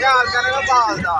ख्याल करेगा बाल दा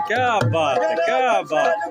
क्या बात है, क्या बात।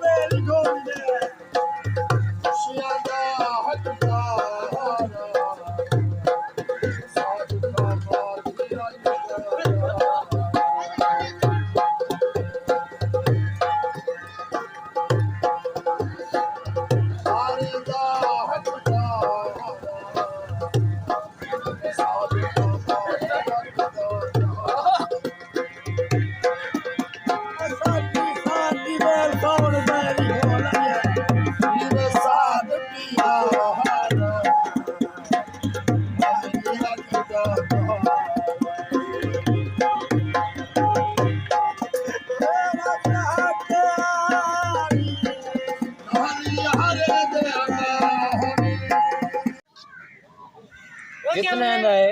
कितने का है?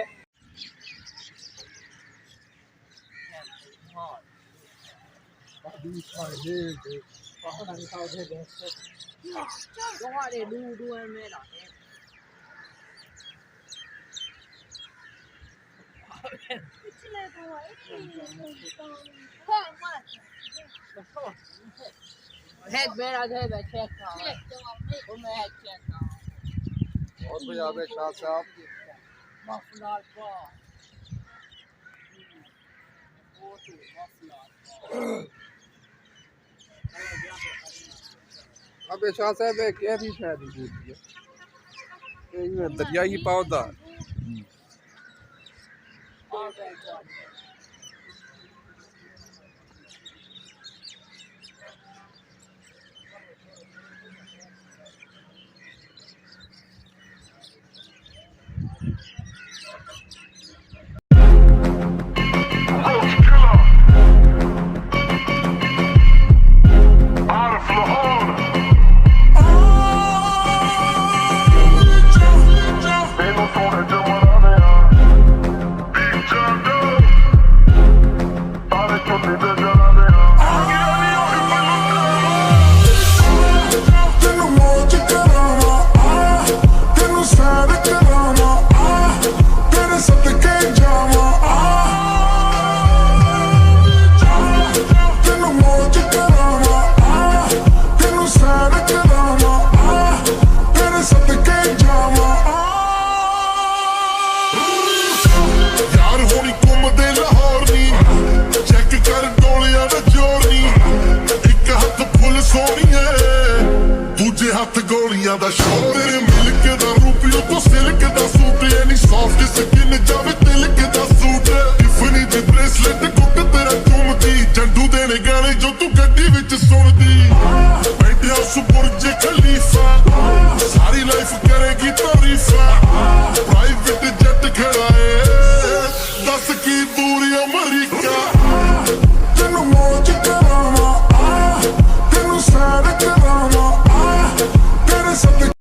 और पंजाब शाह साहब अब शाह साहब क्या थी शायद दरियाई पौधा हथ गोलियां दा शौक तेरे मिल्क दा रूपियो तो सिल्क दा सूट यानी सॉफ्ट स्किन जावे तिलक दा सूट टिफनी दी ब्रेसलेट कुट तेरा घूमदी जंडू देने गाने जो तू गड्डी विच सुनदी बैठिया सुबुर्ज खलीफा